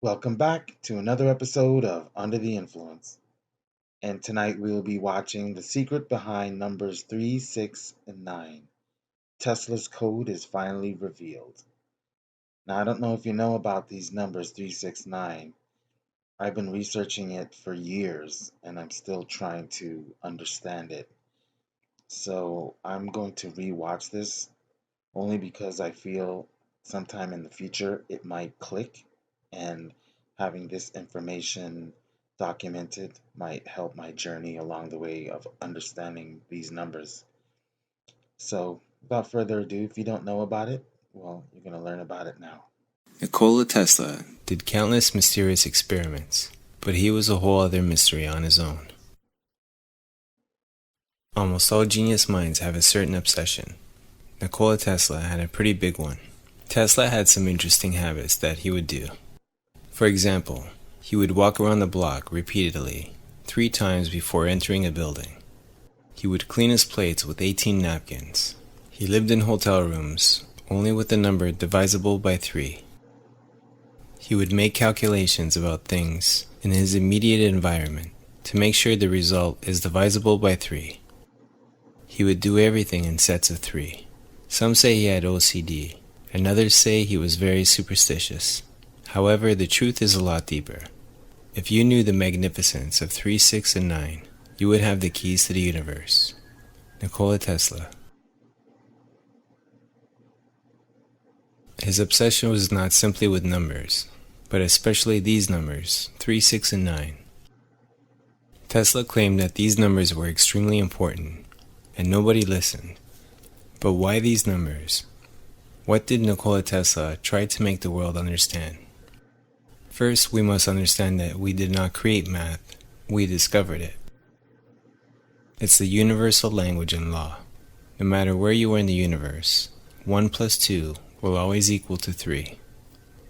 Welcome back to another episode of Under the Influence. And tonight we will be watching the secret behind numbers 3, 6, and 9. Tesla's code is finally revealed. Now, I don't know if you know about these numbers 3, 6, 9. I've been researching it for years and I'm still trying to understand it. So I'm going to rewatch this only because I feel sometime in the future it might click, and having this information documented might help my journey along the way of understanding these numbers. So, without further ado, if you don't know about it, well, you're going to learn about it now. Nikola Tesla did countless mysterious experiments, but he was a whole other mystery on his own. Almost all genius minds have a certain obsession. Nikola Tesla had a pretty big one. Tesla had some interesting habits that he would do. For example, he would walk around the block repeatedly, 3 times before entering a building. He would clean his plates with 18 napkins. He lived in hotel rooms, only with the number divisible by 3. He would make calculations about things in his immediate environment to make sure the result is divisible by 3. He would do everything in sets of 3. Some say he had OCD, and others say he was very superstitious. However, the truth is a lot deeper. If you knew the magnificence of 3, 6, and 9, you would have the keys to the universe. Nikola Tesla. His obsession was not simply with numbers, but especially these numbers, 3, 6, and 9. Tesla claimed that these numbers were extremely important, and nobody listened. But why these numbers? What did Nikola Tesla try to make the world understand? First, we must understand that we did not create math, we discovered it. It's the universal language and law. No matter where you are in the universe, 1 plus 2 will always equal to 3.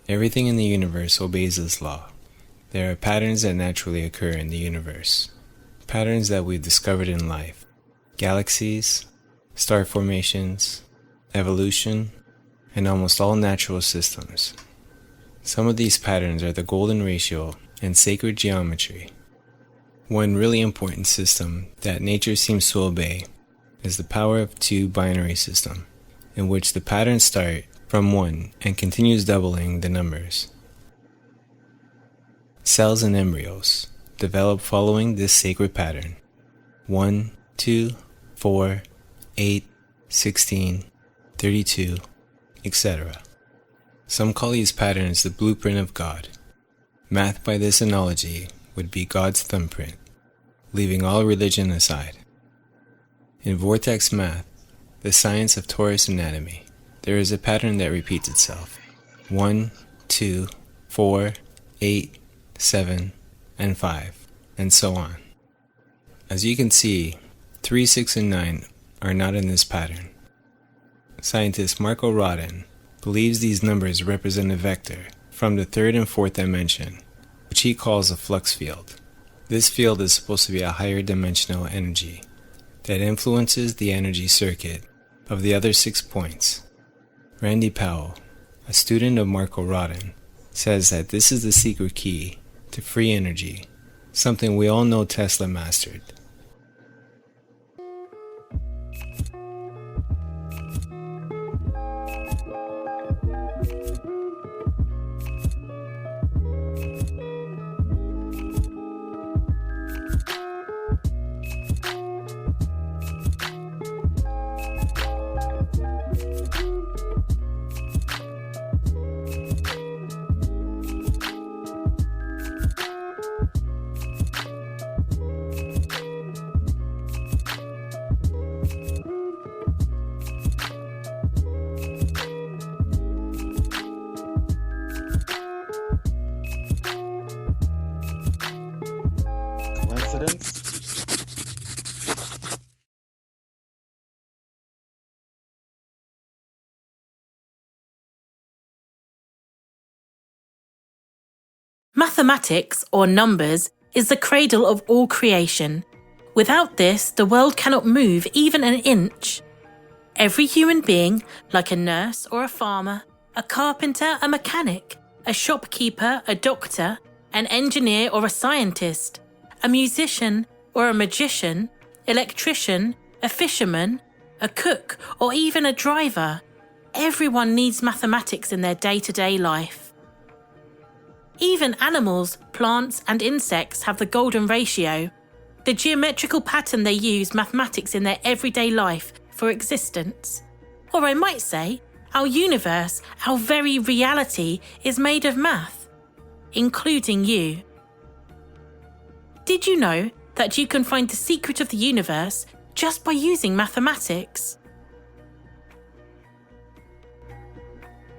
Everything in the universe obeys this law. There are patterns that naturally occur in the universe. Patterns that we've discovered in life. Galaxies, star formations, evolution, and almost all natural systems. Some of these patterns are the golden ratio and sacred geometry. One really important system that nature seems to obey is the power of 2 binary system, in which the patterns start from 1 and continues doubling the numbers. Cells and embryos develop following this sacred pattern: 1, 2, 4, 8, 16, 32, etc. Some call these patterns the blueprint of God. Math by this analogy would be God's thumbprint, leaving all religion aside. In vortex math, the science of torus anatomy, there is a pattern that repeats itself: 1, 2, 4, 8, 7, and 5, and so on. As you can see, 3, 6, and 9 are not in this pattern. Scientist Marco Rodin believes these numbers represent a vector from the 3rd and 4th dimension, which he calls a flux field. This field is supposed to be a higher dimensional energy that influences the energy circuit of the other 6 points. Randy Powell, a student of Marco Rodin, says that this is the secret key to free energy, something we all know Tesla mastered. Coincidence? Mathematics, or numbers, is the cradle of all creation. Without this, the world cannot move even an inch. Every human being, like a nurse or a farmer, a carpenter, a mechanic, a shopkeeper, a doctor, an engineer or a scientist, a musician or a magician, electrician, a fisherman, a cook, or even a driver. Everyone needs mathematics in their day-to-day life. Even animals, plants, and insects have the golden ratio, the geometrical pattern they use mathematics in their everyday life for existence. Or I might say, our universe, our very reality, is made of math, including you. Did you know that you can find the secret of the universe just by using mathematics?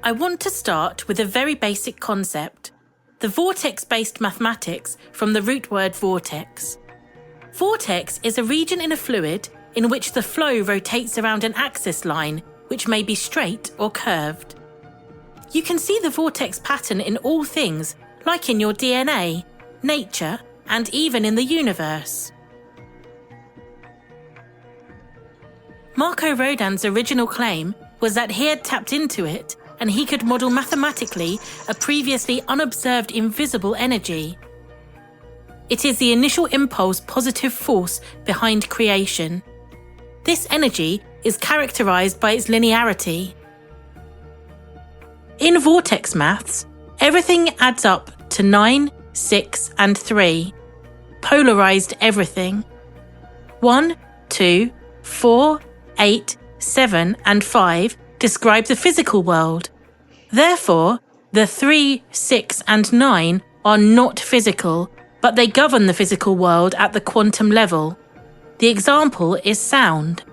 I want to start with a very basic concept, the vortex-based mathematics from the root word vortex. Vortex is a region in a fluid in which the flow rotates around an axis line, which may be straight or curved. You can see the vortex pattern in all things, like in your DNA, nature, and even in the universe. Marco Rodin's original claim was that he had tapped into it and he could model mathematically a previously unobserved invisible energy. It is the initial impulse positive force behind creation. This energy is characterized by its linearity. In vortex maths, everything adds up to 9, 6, and 3. Polarized everything. 1, 2, 4, 8, 7, and 5 describe the physical world. Therefore, the 3, 6, and 9 are not physical, but they govern the physical world at the quantum level. The example is sound.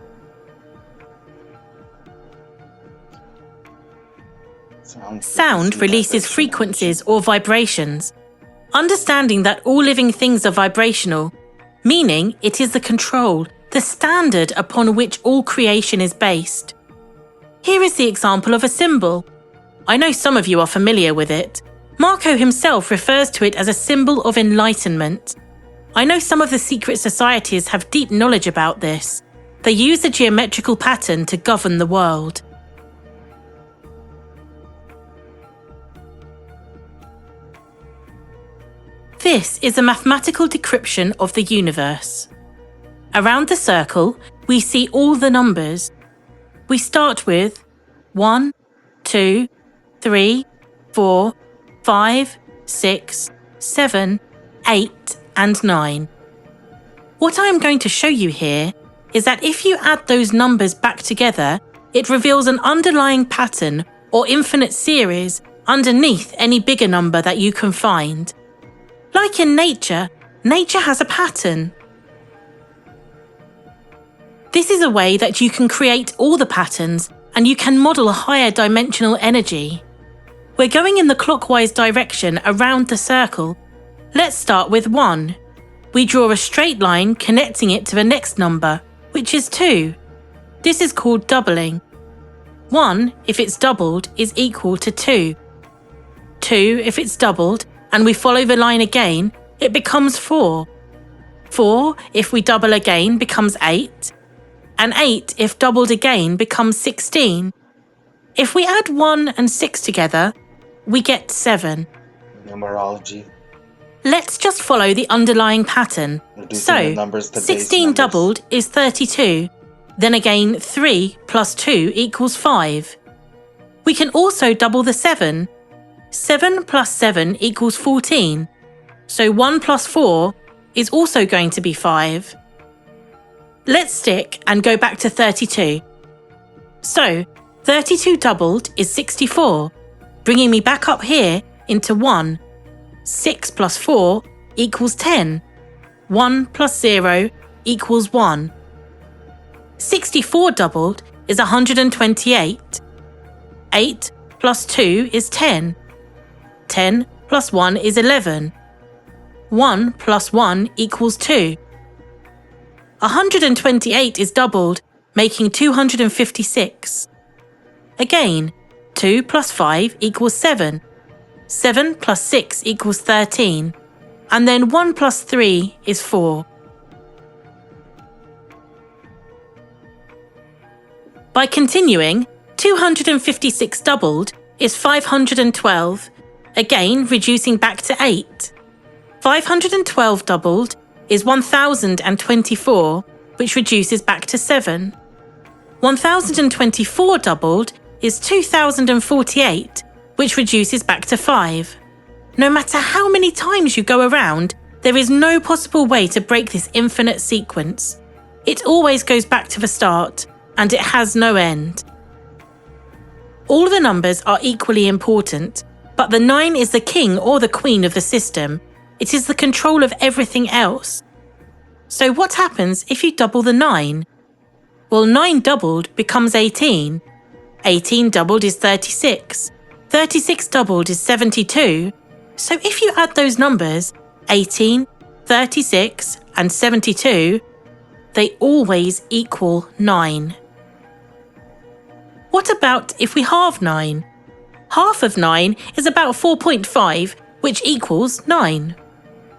Sound releases frequencies or vibrations. Understanding that all living things are vibrational, meaning it is the control, the standard upon which all creation is based. Here is the example of a symbol. I know some of you are familiar with it. Marco himself refers to it as a symbol of enlightenment. I know some of the secret societies have deep knowledge about this. They use the geometrical pattern to govern the world. This is a mathematical decryption of the universe. Around the circle, we see all the numbers. We start with 1, 2, 3, 4, 5, 6, 7, 8, and 9. What I am going to show you here is that if you add those numbers back together, it reveals an underlying pattern or infinite series underneath any bigger number that you can find. Like in nature, nature has a pattern. This is a way that you can create all the patterns and you can model a higher dimensional energy. We're going in the clockwise direction around the circle. Let's start with 1. We draw a straight line connecting it to the next number, which is 2. This is called doubling. 1, if it's doubled, is equal to 2. 2, if it's doubled, and we follow the line again, it becomes 4. 4, if we double again, becomes 8. And 8, if doubled again, becomes 16. If we add 1 and 6 together, we get 7. Numerology. Let's just follow the underlying pattern. Reducing So, 16 doubled is 32. Then again, 3 plus 2 equals 5. We can also double the 7. 7 plus 7 equals 14. So 1 plus 4 is also going to be 5. Let's stick and go back to 32. So, 32 doubled is 64, bringing me back up here into 1. 6 plus 4 equals 10. 1 plus 0 equals 1. 64 doubled is 128. 8 plus 2 is 10. 10 plus 1 is 11. 1 plus 1 equals 2. 128 is doubled, making 256. Again, 2 plus 5 equals 7. 7 plus 6 equals 13. And then 1 plus 3 is 4. By continuing, 256 doubled is 512. again reducing back to 8. 512 doubled is 1024, which reduces back to 7. 1024 doubled is 2048, which reduces back to 5. No matter how many times you go around, there is no possible way to break this infinite sequence. It always goes back to the start, and it has no end. All the numbers are equally important, but the 9 is the king or the queen of the system. It is the control of everything else. So what happens if you double the 9? Well, 9 doubled becomes 18. 18 doubled is 36. 36 doubled is 72. So if you add those numbers, 18, 36, and 72, they always equal 9. What about if we halve 9? Half of 9 is about 4.5, which equals 9.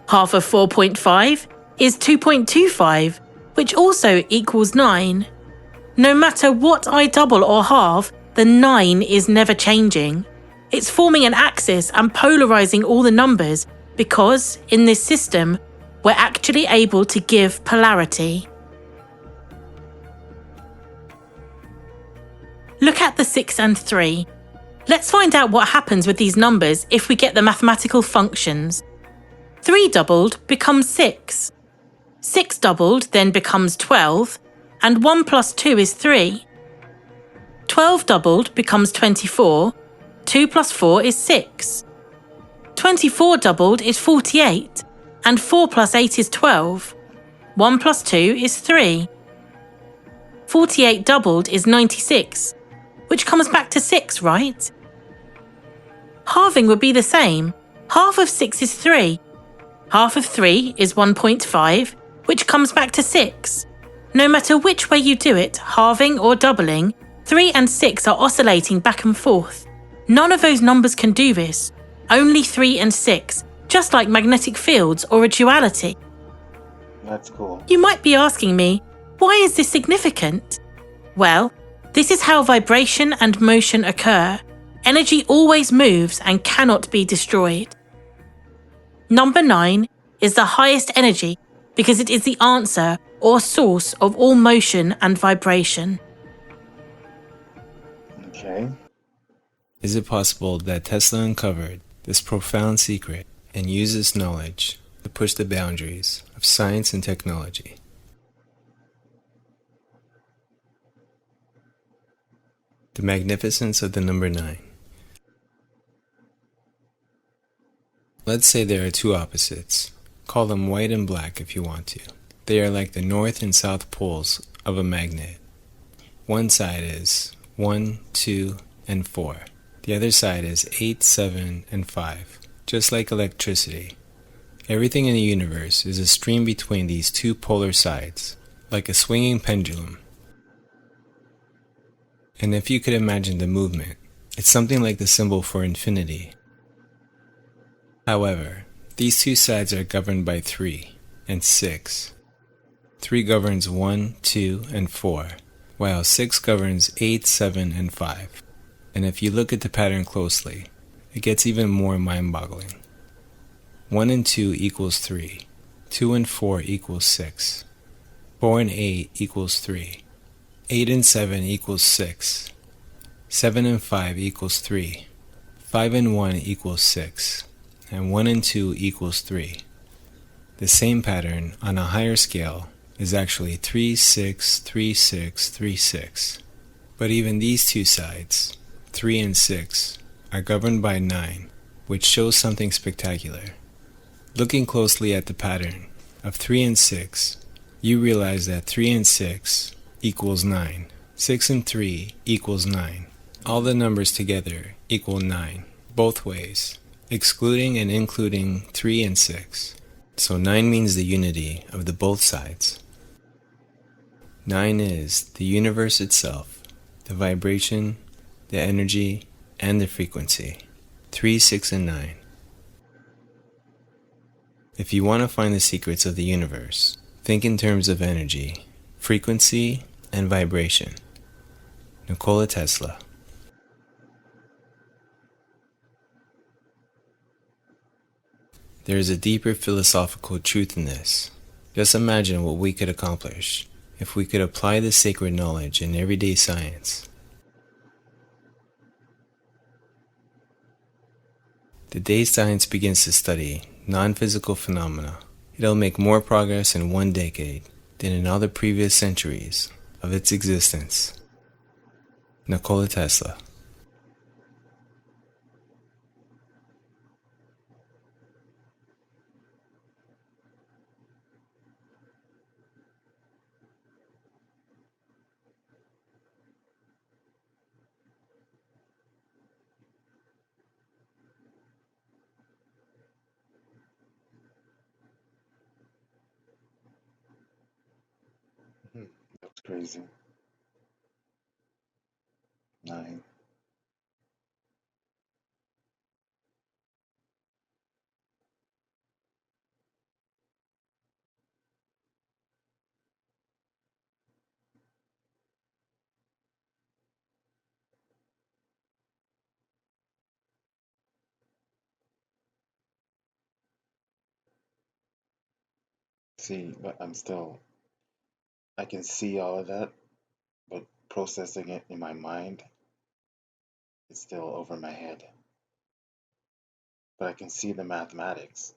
Half of 4.5 is 2.25, which also equals 9. No matter what I double or halve, the 9 is never changing. It's forming an axis and polarizing all the numbers because, in this system, we're actually able to give polarity. Look at the 6 and 3. Let's find out what happens with these numbers if we get the mathematical functions. 3 doubled becomes 6. 6 doubled then becomes 12, and 1 plus 2 is 3. 12 doubled becomes 24, 2 plus 4 is 6. 24 doubled is 48, and 4 plus 8 is 12. 1 plus 2 is 3. 48 doubled is 96, which comes back to 6, right? Halving would be the same. Half of 6 is 3. Half of 3 is 1.5, which comes back to 6. No matter which way you do it, halving or doubling, 3 and 6 are oscillating back and forth. None of those numbers can do this. Only 3 and 6, just like magnetic fields or a duality. That's cool. You might be asking me, why is this significant? Well, this is how vibration and motion occur. Energy always moves and cannot be destroyed. Number 9 is the highest energy because it is the answer or source of all motion and vibration. Okay. Is it possible that Tesla uncovered this profound secret and used this knowledge to push the boundaries of science and technology? The magnificence of the number 9. Let's say there are two opposites. Call them white and black if you want to. They are like the north and south poles of a magnet. One side is 1, 2, and 4. The other side is 8, 7, and 5. Just like electricity. Everything in the universe is a stream between these two polar sides, like a swinging pendulum. And if you could imagine the movement, it's something like the symbol for infinity. However, these two sides are governed by 3 and 6. 3 governs 1, 2, and 4, while 6 governs 8, 7, and 5. And if you look at the pattern closely, it gets even more mind-boggling. 1 and 2 equals 3. 2 and 4 equals 6. 4 and 8 equals 3. 8 and 7 equals 6. 7 and 5 equals 3. 5 and 1 equals 6. And 1 and 2 equals 3. The same pattern on a higher scale is actually 3, 6, 3, 6, 3, 6. But even these two sides, 3 and 6, are governed by 9, which shows something spectacular. Looking closely at the pattern of 3 and 6, you realize that 3 and 6 equals 9. 6 and 3 equals 9. All the numbers together equal 9, both ways, excluding and including 3 and 6. So 9 means the unity of the both sides. 9 is the universe itself, the vibration, the energy, and the frequency. 3, 6, and 9. If you want to find the secrets of the universe, think in terms of energy, frequency, and vibration. Nikola Tesla. There is a deeper philosophical truth in this. Just imagine what we could accomplish if we could apply this sacred knowledge in everyday science. The day science begins to study non-physical phenomena, it'll make more progress in one decade than in all the previous centuries of its existence. Nikola Tesla. Hmm, that's crazy. 9. See, but I can see all of that, but processing it in my mind, it's still over my head. But I can see the mathematics.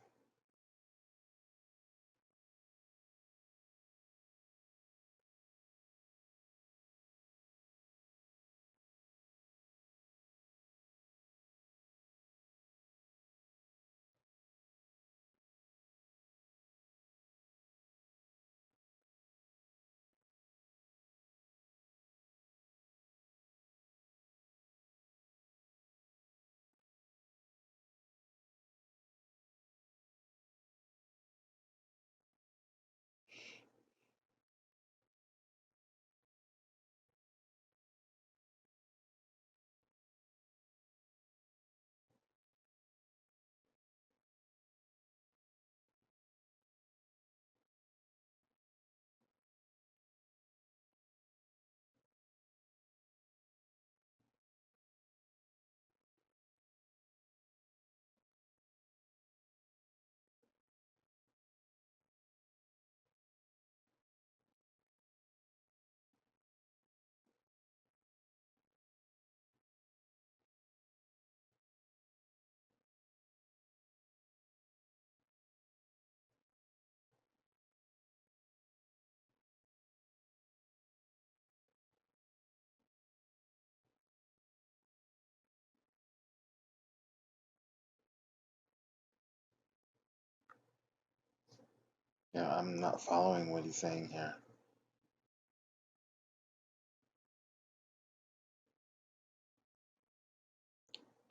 Yeah, I'm not following what he's saying here.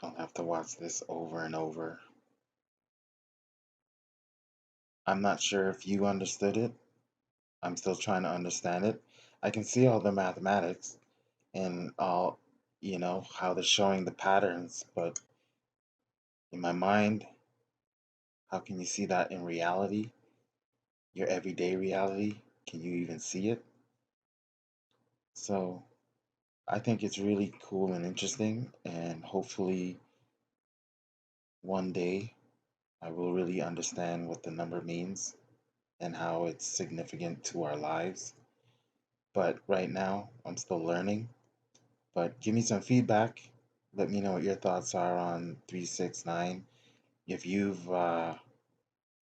I'll have to watch this over and over. I'm not sure if you understood it. I'm still trying to understand it. I can see all the mathematics and all, how they're showing the patterns, but in my mind, how can you see that in reality? Your everyday reality? Can you even see it? So I think it's really cool and interesting, and hopefully one day I will really understand what the number means and how it's significant to our lives. But right now, I'm still learning. But give me some feedback. Let me know what your thoughts are on 369. If you've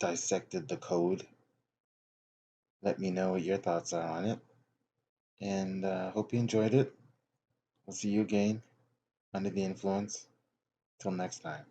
dissected the code, let me know what your thoughts are on it. And hope you enjoyed it. We'll see you again under the influence. Till next time.